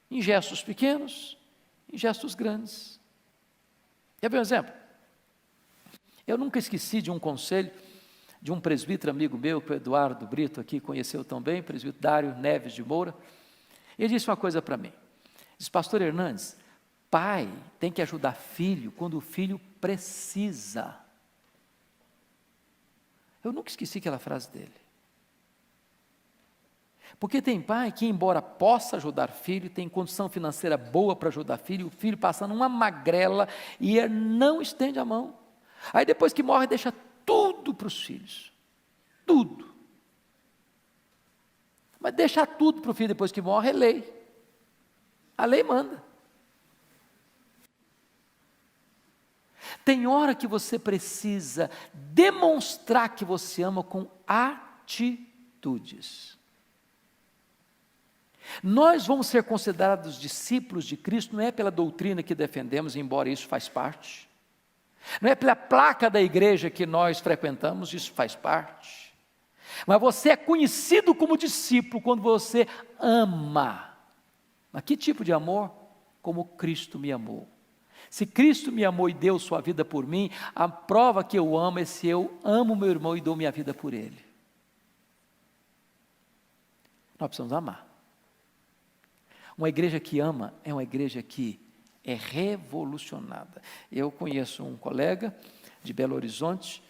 em gestos pequenos, em gestos grandes. Quer ver um exemplo? Eu nunca esqueci de um conselho de um presbítero amigo meu, que o Eduardo Brito aqui conheceu tão bem, presbítero Dário Neves de Moura. Ele disse uma coisa para mim. Disse: pastor Hernandes, pai tem que ajudar filho quando o filho precisa. Eu nunca esqueci aquela frase dele. Porque tem pai que, embora possa ajudar filho, tem condição financeira boa para ajudar filho, o filho passando uma magrela e ele não estende a mão. Aí depois que morre, deixa tudo para os filhos. Tudo. Mas deixar tudo para o filho depois que morre é lei. A lei manda. Tem hora que você precisa demonstrar que você ama com atitudes. Nós vamos ser considerados discípulos de Cristo, não é pela doutrina que defendemos, embora isso faz parte. Não é pela placa da igreja que nós frequentamos, isso faz parte. Mas você é conhecido como discípulo quando você ama. Mas que tipo de amor? Como Cristo me amou. Se Cristo me amou e deu sua vida por mim, a prova que eu amo é se eu amo meu irmão e dou minha vida por ele. Nós precisamos amar. Uma igreja que ama é uma igreja que é revolucionada. Eu conheço um colega de Belo Horizonte,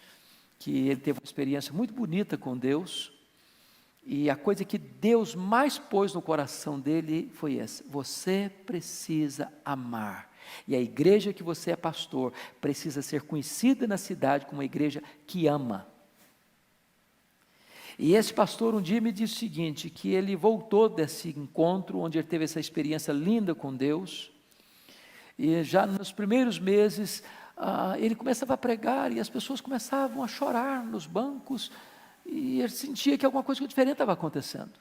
que ele teve uma experiência muito bonita com Deus, e a coisa que Deus mais pôs no coração dele foi essa: você precisa amar. E a igreja que você é pastor precisa ser conhecida na cidade como uma igreja que ama. E esse pastor um dia me disse o seguinte, que ele voltou desse encontro, onde ele teve essa experiência linda com Deus, e já nos primeiros meses, ele começava a pregar, e as pessoas começavam a chorar nos bancos, e ele sentia que alguma coisa diferente estava acontecendo.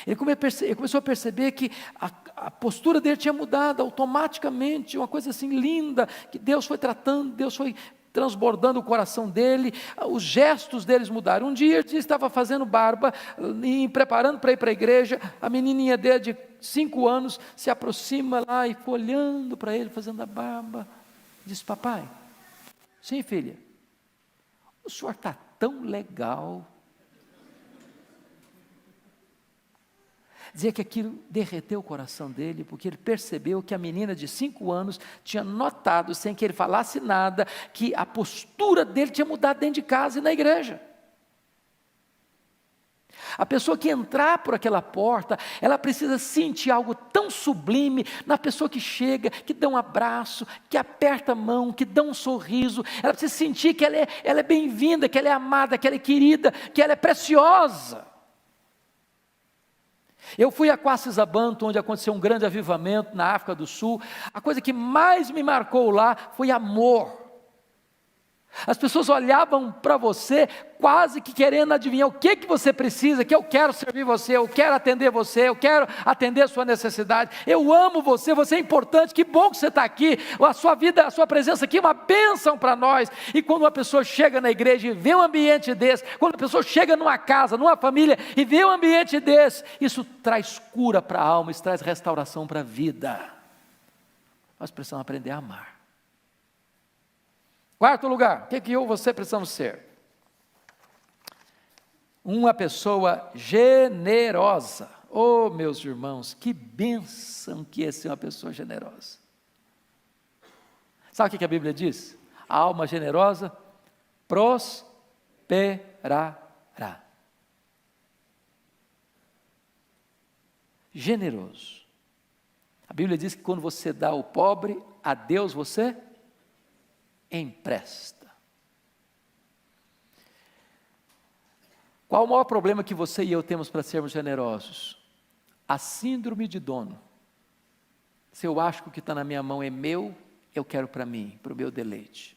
Ele começou a perceber que a postura dele tinha mudado automaticamente, uma coisa assim linda, que Deus foi tratando, Deus foi transbordando o coração dele, os gestos deles mudaram. Um dia ele estava fazendo barba, e preparando para ir para a igreja, a menininha dele de 5 anos se aproxima lá e ficou olhando para ele, fazendo a barba, disse: papai, sim filha, o senhor está tão legal. Dizia que aquilo derreteu o coração dele, porque ele percebeu que a menina de 5 anos tinha notado, sem que ele falasse nada, que a postura dele tinha mudado dentro de casa e na igreja. A pessoa que entrar por aquela porta, ela precisa sentir algo tão sublime na pessoa que chega, que dá um abraço, que aperta a mão, que dá um sorriso. Ela precisa sentir que ela é bem-vinda, que ela é amada, que ela é querida, que ela é preciosa. Eu fui a Quacisabanto, onde aconteceu um grande avivamento na África do Sul. A coisa que mais me marcou lá foi amor. As pessoas olhavam para você quase que querendo adivinhar o que você precisa, que eu quero servir você, eu quero atender você, eu quero atender a sua necessidade, eu amo você, você é importante, que bom que você está aqui, a sua vida, a sua presença aqui é uma bênção para nós. E quando uma pessoa chega na igreja e vê um ambiente desse, quando a pessoa chega numa casa, numa família e vê um ambiente desse, isso traz cura para a alma, isso traz restauração para a vida. Nós precisamos aprender a amar. Quarto lugar, o que eu e você precisamos ser? Uma pessoa generosa. Oh, meus irmãos, que bênção que é ser uma pessoa generosa. Sabe o que a Bíblia diz? A alma generosa prosperará. Generoso. A Bíblia diz que quando você dá ao pobre, a Deus você empresta. Qual o maior problema que você e eu temos para sermos generosos? A síndrome de dono. Se eu acho que o que está na minha mão é meu, eu quero para mim, para o meu deleite.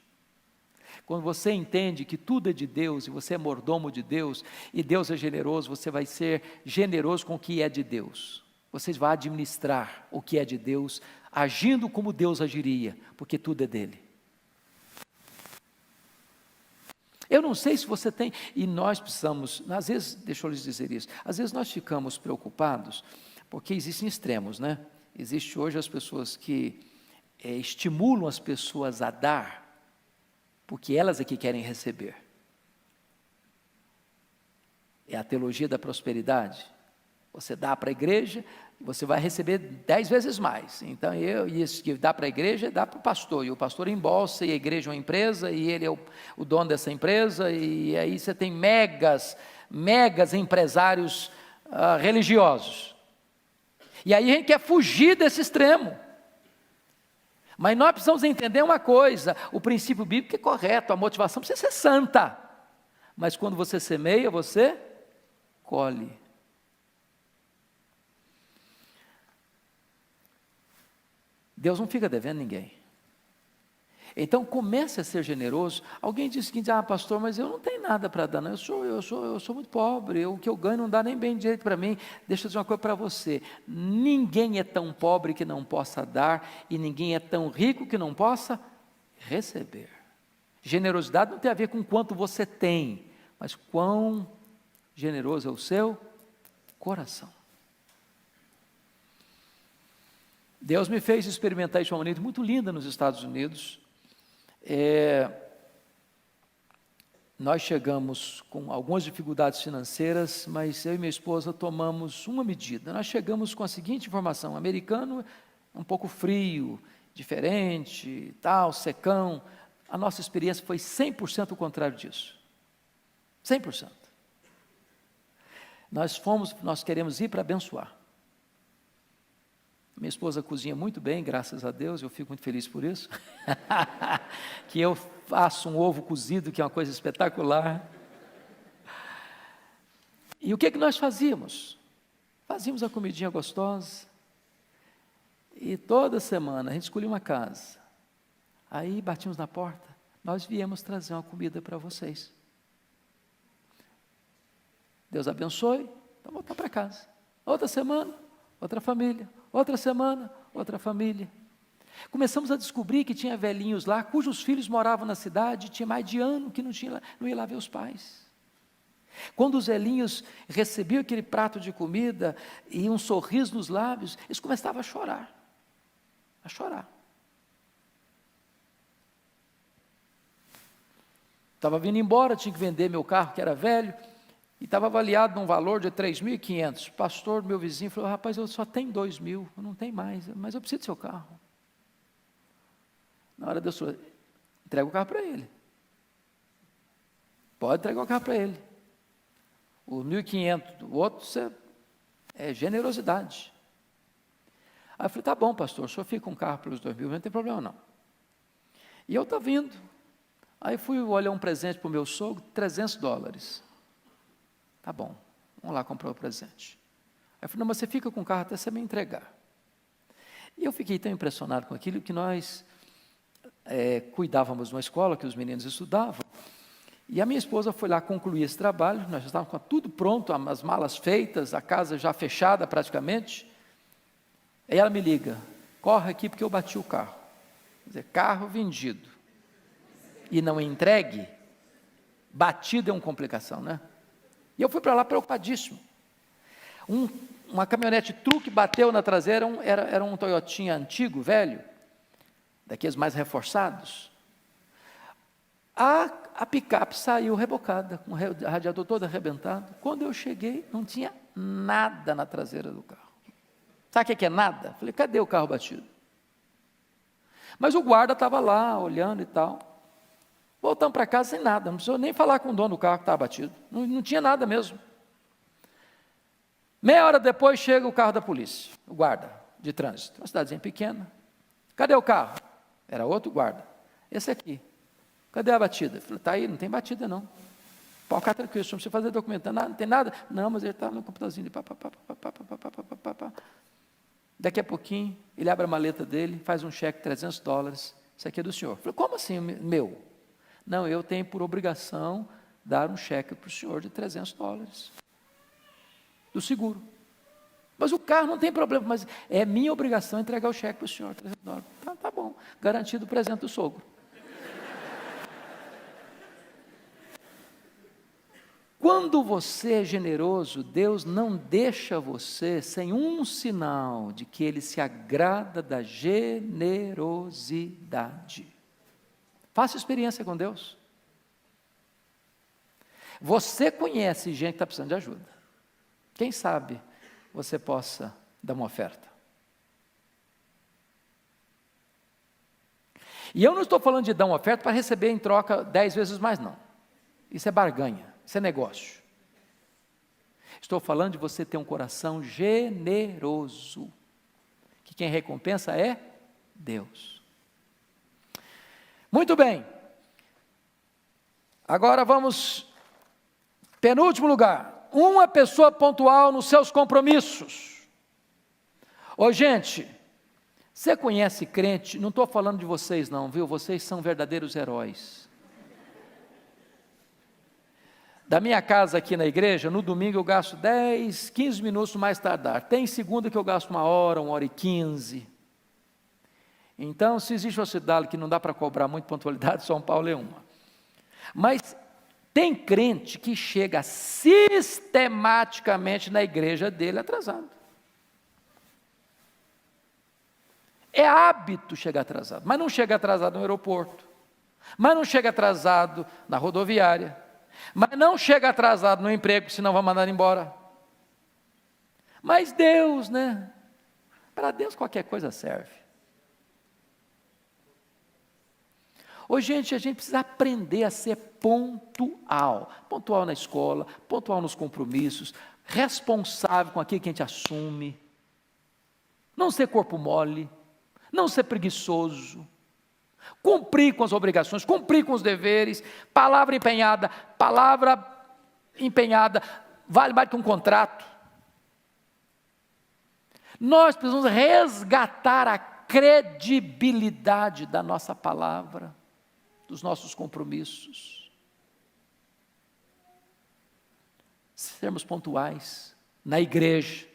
Quando você entende que tudo é de Deus, e você é mordomo de Deus, e Deus é generoso, você vai ser generoso com o que é de Deus. Você vai administrar o que é de Deus, agindo como Deus agiria, porque tudo é dele. Eu não sei se você tem, e nós precisamos, às vezes, deixa eu lhes dizer isso, às vezes nós ficamos preocupados, porque existem extremos, né? Existe hoje as pessoas que estimulam as pessoas a dar, porque elas é que querem receber. É a teologia da prosperidade. Você dá para a igreja, você vai receber 10 vezes mais. Então, isso que dá para a igreja, dá para o pastor. E o pastor embolsa, e a igreja é uma empresa, e ele é o dono dessa empresa, e aí você tem megas empresários religiosos. E aí a gente quer fugir desse extremo. Mas nós precisamos entender uma coisa, o princípio bíblico é correto, a motivação precisa ser santa. Mas quando você semeia, você colhe. Deus não fica devendo ninguém. Então comece a ser generoso. Alguém disse o seguinte: pastor, mas eu não tenho nada para dar, não. Eu sou muito pobre, o que eu ganho não dá nem bem direito para mim. Deixa eu dizer uma coisa para você: ninguém é tão pobre que não possa dar, e ninguém é tão rico que não possa receber. Generosidade não tem a ver com quanto você tem, mas quão generoso é o seu coração. Deus me fez experimentar isso de uma maneira muito linda nos Estados Unidos. Nós chegamos com algumas dificuldades financeiras, mas eu e minha esposa tomamos uma medida. Nós chegamos com a seguinte informação: o americano é um pouco frio, diferente, tal, secão. A nossa experiência foi 100% o contrário disso. 100%. Nós queremos ir para abençoar. Minha esposa cozinha muito bem, graças a Deus, eu fico muito feliz por isso. Que eu faço um ovo cozido, que é uma coisa espetacular. E o que nós fazíamos? Fazíamos a comidinha gostosa. E toda semana a gente escolhia uma casa. Aí batíamos na porta, nós viemos trazer uma comida para vocês. Deus abençoe, então voltar para casa. Outra semana, outra família. Outra semana, outra família. Começamos a descobrir que tinha velhinhos lá, cujos filhos moravam na cidade, tinha mais de ano que não ia lá ver os pais. Quando os velhinhos recebiam aquele prato de comida e um sorriso nos lábios, eles começavam a chorar. A chorar. Estava vindo embora, tinha que vender meu carro, que era velho, e estava avaliado num valor de 3.500. O pastor, meu vizinho, falou: rapaz, eu só tenho 2.000, eu não tenho mais, mas eu preciso do seu carro. Na hora Deus falou: entrega o carro para ele. Pode entregar o carro para ele. O 1.500 do outro é generosidade. Aí eu falei: tá bom, pastor, o senhor fica com o carro pelos 2.000, não tem problema não. E eu estava vindo. Aí fui olhar um presente para o meu sogro, $300. Tá bom, vamos lá comprar o presente. Aí eu falei: não, mas você fica com o carro até você me entregar. E eu fiquei tão impressionado com aquilo que nós cuidávamos de uma escola que os meninos estudavam, e a minha esposa foi lá concluir esse trabalho, nós já estávamos com tudo pronto, as malas feitas, a casa já fechada praticamente. Aí ela me liga: corre aqui porque eu bati o carro. Quer dizer, carro vendido e não entregue, batido é uma complicação, né? E eu fui para lá preocupadíssimo. Uma caminhonete truque bateu na traseira, era um Toyotinha antigo, velho, daqueles mais reforçados. A picape saiu rebocada, com o radiador todo arrebentado. Quando eu cheguei, não tinha nada na traseira do carro. Sabe o que é nada? Falei: cadê o carro batido? Mas o guarda estava lá, olhando e tal. Voltamos para casa sem nada, não precisou nem falar com o dono do carro que estava batido, não tinha nada mesmo. Meia hora depois chega o carro da polícia, o guarda de trânsito, uma cidadezinha pequena. Cadê o carro? Era outro guarda. Esse aqui. Cadê a batida? Eu falei: está aí, não tem batida não. Pode ficar tranquilo, não precisa fazer documento, não tem nada. Não, mas ele está no computadorzinho. Daqui a pouquinho, ele abre a maleta dele, faz um cheque de $300. Isso aqui é do senhor. Eu falei: como assim meu? Não, eu tenho por obrigação dar um cheque para o senhor de $300 do seguro. Mas o carro não tem problema, mas é minha obrigação entregar o cheque para o senhor, $300. Tá bom, garantido o presente do sogro. Quando você é generoso, Deus não deixa você sem um sinal de que Ele se agrada da generosidade. Faça experiência com Deus. Você conhece gente que está precisando de ajuda. Quem sabe você possa dar uma oferta. E eu não estou falando de dar uma oferta para receber em troca 10 vezes mais, não. Isso é barganha, isso é negócio. Estou falando de você ter um coração generoso, que quem recompensa é Deus. Muito bem. Agora vamos, penúltimo lugar, uma pessoa pontual nos seus compromissos. Ô gente, você conhece crente, não estou falando de vocês não, viu? Vocês são verdadeiros heróis. Da minha casa aqui na igreja, no domingo eu gasto 10, 15 minutos mais tardar. Tem segunda que eu gasto 1h e 15. Então, se existe uma cidade que não dá para cobrar muito pontualidade, São Paulo é uma. Mas tem crente que chega sistematicamente na igreja dele atrasado. É hábito chegar atrasado, mas não chega atrasado no aeroporto, mas não chega atrasado na rodoviária, mas não chega atrasado no emprego, senão vai mandar embora. Mas Deus, né? Para Deus qualquer coisa serve. Hoje, gente, a gente precisa aprender a ser pontual. Pontual na escola, pontual nos compromissos, responsável com aquilo que a gente assume. Não ser corpo mole, não ser preguiçoso. Cumprir com as obrigações, cumprir com os deveres. Palavra empenhada vale mais que um contrato. Nós precisamos resgatar a credibilidade da nossa palavra, dos nossos compromissos. Sermos pontuais na igreja.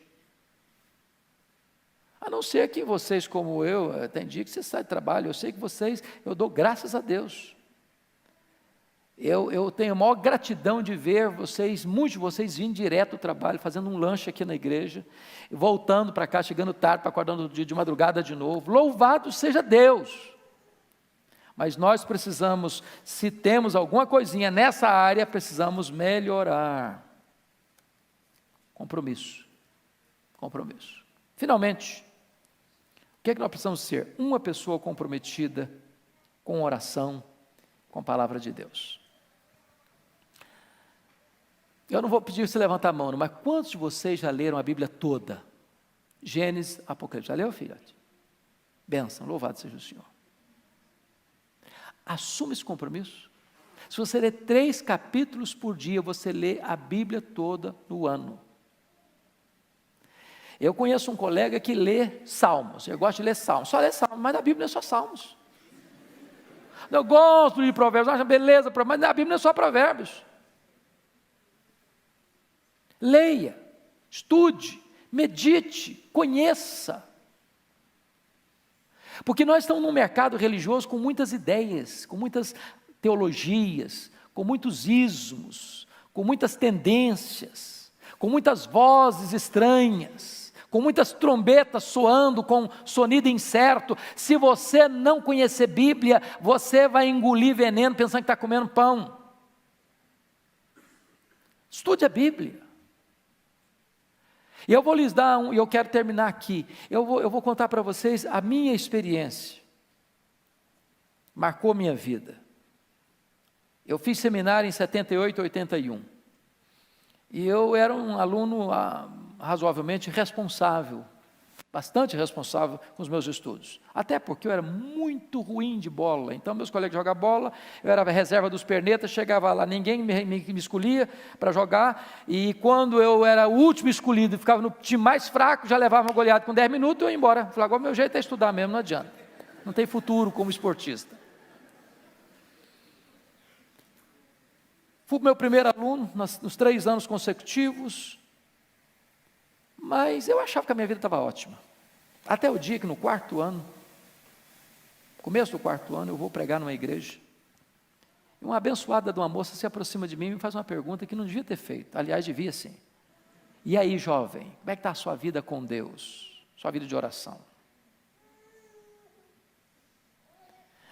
A não ser que vocês, como eu, tem dia que você sai de trabalho, eu sei que vocês, eu dou graças a Deus. Eu tenho a maior gratidão de ver vocês, muitos de vocês vindo direto do trabalho, fazendo um lanche aqui na igreja, e voltando para cá, chegando tarde, para acordando de madrugada de novo. Louvado seja Deus! Mas nós precisamos, se temos alguma coisinha nessa área, precisamos melhorar. Compromisso. Finalmente, o que é que nós precisamos ser? Uma pessoa comprometida com oração, com a palavra de Deus. Eu não vou pedir você levantar a mão, mas quantos de vocês já leram a Bíblia toda? Gênesis, Apocalipse. Já leu, filhote? Bênção, louvado seja o Senhor. Assuma esse compromisso. Se você ler 3 capítulos por dia, você lê a Bíblia toda no ano. Eu conheço um colega que lê Salmos, eu gosto de ler Salmos, só lê Salmos, mas a Bíblia não é só Salmos. Eu gosto de Provérbios, acho beleza, mas a Bíblia não é só Provérbios. Leia, estude, medite, conheça. Porque nós estamos num mercado religioso com muitas ideias, com muitas teologias, com muitos ismos, com muitas tendências, com muitas vozes estranhas, com muitas trombetas soando com sonido incerto. Se você não conhecer Bíblia, você vai engolir veneno pensando que está comendo pão. Estude a Bíblia. E eu vou lhes dar e eu quero terminar aqui, eu vou contar para vocês a minha experiência, marcou minha vida. Eu fiz seminário em 78, 81, e eu era um aluno razoavelmente responsável, bastante responsável com os meus estudos, até porque eu era muito ruim de bola. Então meus colegas jogavam bola, eu era a reserva dos pernetas, chegava lá, ninguém me escolhia para jogar, e quando eu era o último escolhido e ficava no time mais fraco, já levava uma goleada com 10 minutos, eu ia embora. Falei, agora meu jeito é estudar mesmo, não adianta, não tem futuro como esportista. Fui meu primeiro aluno nos 3 anos consecutivos, mas eu achava que a minha vida estava ótima. Até o dia que no 4º ano, começo do 4º ano, eu vou pregar numa igreja, e uma abençoada de uma moça se aproxima de mim e me faz uma pergunta que não devia ter feito, aliás, devia sim. E aí, jovem, como é que está a sua vida com Deus? Sua vida de oração?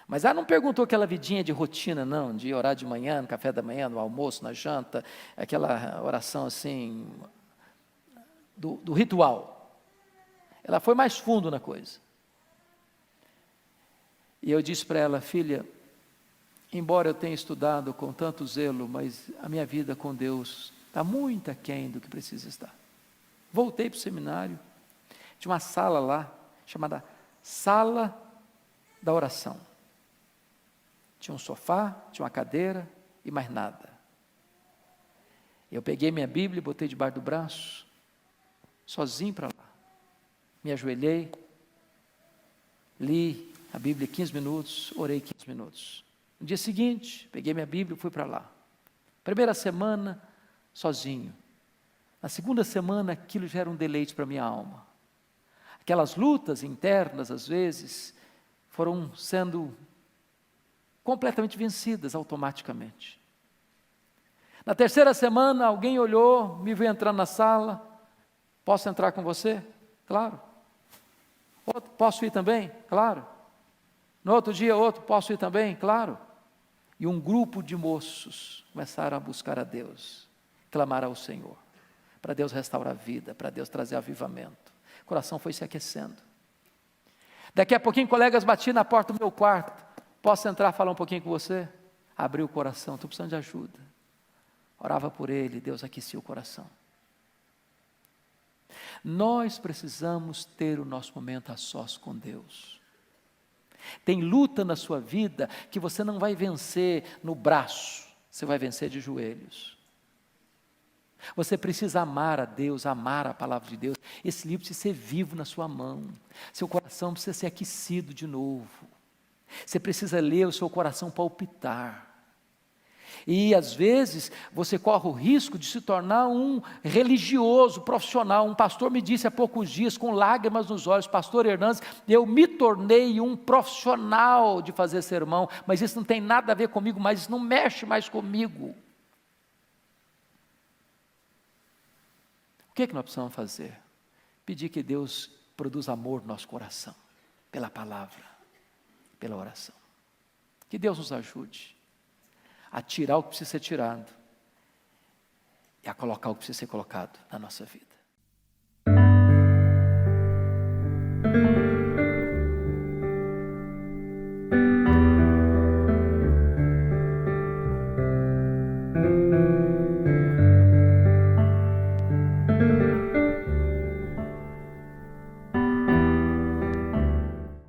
Mas ela não perguntou aquela vidinha de rotina, não, de orar de manhã, no café da manhã, no almoço, na janta, aquela oração assim, do ritual. Ela foi mais fundo na coisa. E eu disse para ela, filha, embora eu tenha estudado com tanto zelo, mas a minha vida com Deus está muito aquém do que precisa estar. Voltei para o seminário, tinha uma sala lá, chamada Sala da Oração. Tinha um sofá, tinha uma cadeira e mais nada. Eu peguei minha Bíblia, botei debaixo do braço, sozinho para lá. Me ajoelhei, li a Bíblia 15 minutos, orei 15 minutos. No dia seguinte, peguei minha Bíblia e fui para lá. Primeira semana, sozinho. Na segunda semana, aquilo já era um deleite para a minha alma. Aquelas lutas internas, às vezes, foram sendo completamente vencidas automaticamente. Na terceira semana, alguém olhou, me viu entrando na sala. Posso entrar com você? Claro. Outro, posso ir também? Claro. No outro dia, outro, posso ir também? Claro. E um grupo de moços começaram a buscar a Deus, clamar ao Senhor, para Deus restaurar a vida, para Deus trazer avivamento. O coração foi se aquecendo. Daqui a pouquinho, colegas batiam na porta do meu quarto. Posso entrar falar um pouquinho com você? Abri o coração, estou precisando de ajuda. Orava por ele, Deus aquecia o coração. Nós precisamos ter o nosso momento a sós com Deus. Tem luta na sua vida que você não vai vencer no braço, você vai vencer de joelhos. Você precisa amar a Deus, amar a palavra de Deus. Esse livro precisa ser vivo na sua mão. Seu coração precisa ser aquecido de novo. Você precisa ler o seu coração palpitar. E às vezes você corre o risco de se tornar um religioso profissional. Um pastor me disse há poucos dias, com lágrimas nos olhos, pastor Hernandes, eu me tornei um profissional de fazer sermão, mas isso não tem nada a ver comigo, mas isso não mexe mais comigo. O que nós precisamos fazer? Pedir que Deus produza amor no nosso coração, pela palavra, pela oração. Que Deus nos ajude a tirar o que precisa ser tirado e a colocar o que precisa ser colocado na nossa vida.